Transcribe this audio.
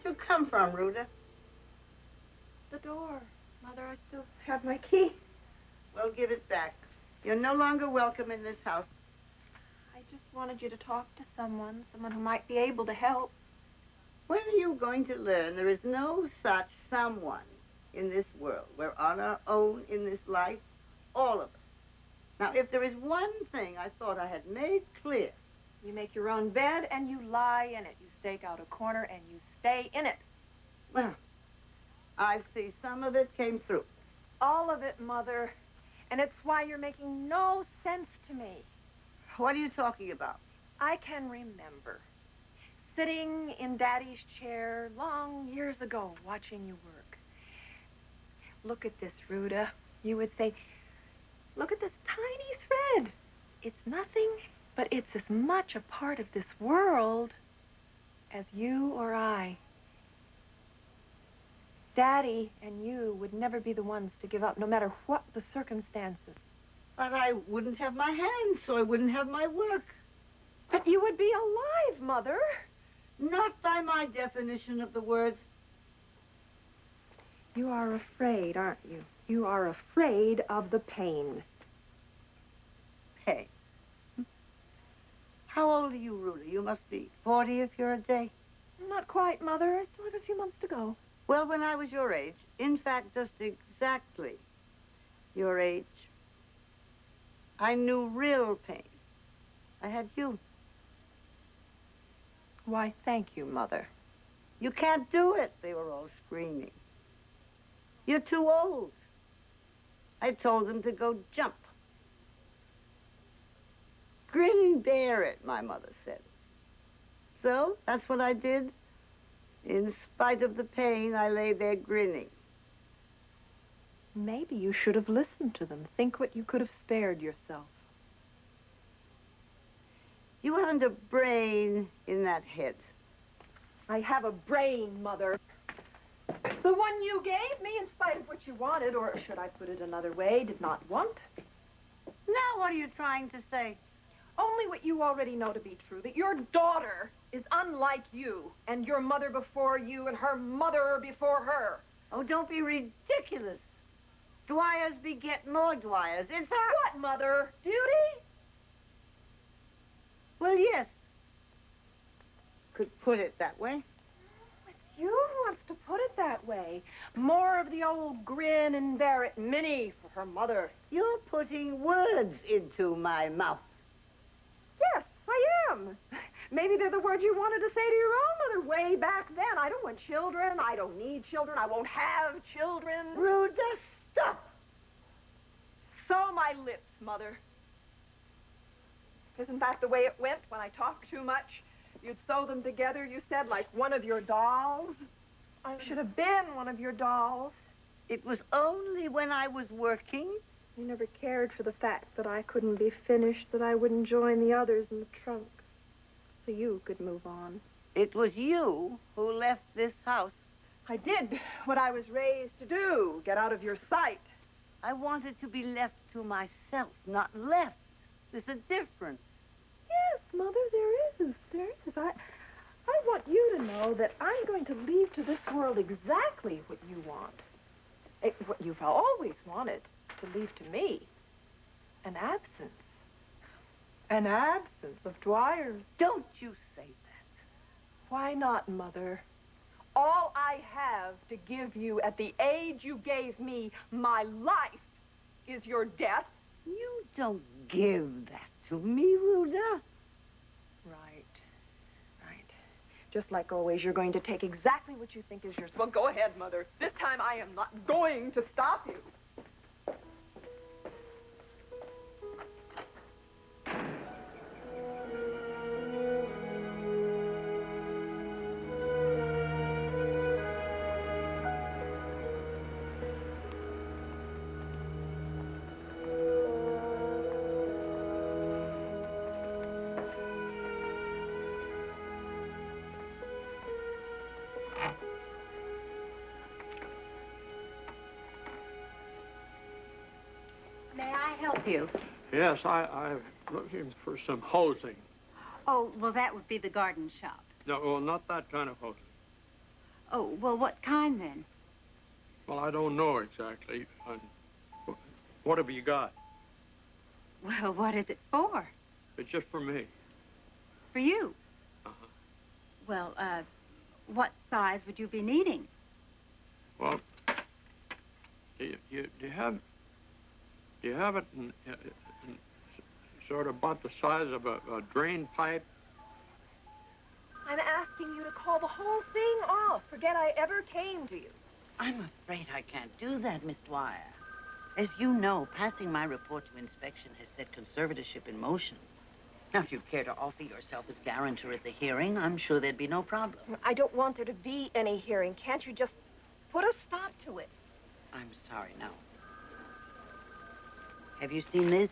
you come from, Rhoda? The door. Mother, I still have my key. Well, give it back. You're no longer welcome in this house. I just wanted you to talk to someone who might be able to help. When are you going to learn there is no such someone in this world? We're on our own in this life, all of us. Now, if there is one thing I thought I had made clear. You make your own bed and you lie in it. You stake out a corner and you stay in it. Well, I see some of it came through. All of it, Mother. And it's why you're making no sense to me. What are you talking about? I can remember sitting in Daddy's chair long years ago watching you work. Look at this, Rhoda. You would say, look at this tiny thread. It's nothing, but it's as much a part of this world as you or I. Daddy and you would never be the ones to give up, no matter what the circumstances. But I wouldn't have my hands, so I wouldn't have my work. But you would be alive, Mother. Not by my definition of the words. You are afraid, aren't you? You are afraid of the pain. Pain? How old are you, Rhoda? You must be 40 if you're a day. Not quite, Mother. I still have a few months to go. Well, when I was your age, in fact, just exactly your age, I knew real pain. I had you. Why, thank you, Mother. You can't do it, they were all screaming. You're too old. I told them to go jump. Grin and bear it, my mother said. So, that's what I did. In spite of the pain, I lay there grinning. Maybe you should have listened to them. Think what you could have spared yourself. You haven't a brain in that head. I have a brain, Mother. The one you gave me in spite of what you wanted, or should I put it another way, did not want. Now what are you trying to say? Only what you already know to be true, that your daughter is unlike you, and your mother before you, and her mother before her. Oh, don't be ridiculous. Dwyers beget more Dwyers. It's our... What, Mother? Duty? Well, yes. Could put it that way. It's you who wants to put it that way. More of the old grin and bear it Minnie for her mother. You're putting words into my mouth. Yes, I am. Maybe they're the words you wanted to say to your own mother way back then. I don't want children. I don't need children. I won't have children. Rhoda, stop. Sew my lips, Mother. Isn't that the way it went when I talked too much? You'd sew them together, you said, like one of your dolls. I should have been one of your dolls. It was only when I was working. You never cared for the fact that I couldn't be finished, that I wouldn't join the others in the trunk, so you could move on. It was you who left this house. I did what I was raised to do, get out of your sight. I wanted to be left to myself, not left. There's a difference. Yes, Mother, there is. There is. I want you to know that I'm going to leave to this world exactly what you want. What you've always wanted to leave to me. An absence. An absence of Dwyer. Don't you say that. Why not, Mother? All I have to give you at the age you gave me, my life, is your death. You don't give that to me, Rhoda. Right. Right. Just like always, you're going to take exactly what you think is yours. Well, go ahead, Mother. This time I am not going to stop you. You. Yes, I'm looking for some hosing. Oh, well, that would be the garden shop. No, well, not that kind of hosing. Oh, well, what kind then? Well, I don't know exactly. What have you got? Well, what is it for? It's just for me. For you? Uh-huh. Well, what size would you be needing? Well, do you have it in sort of about the size of a drain pipe? I'm asking you to call the whole thing off. Forget I ever came to you. I'm afraid I can't do that, Miss Dwyer. As you know, passing my report to inspection has set conservatorship in motion. Now, if you'd care to offer yourself as guarantor at the hearing, I'm sure there'd be no problem. I don't want there to be any hearing. Can't you just put a stop to it? I'm sorry, no. Have you seen this?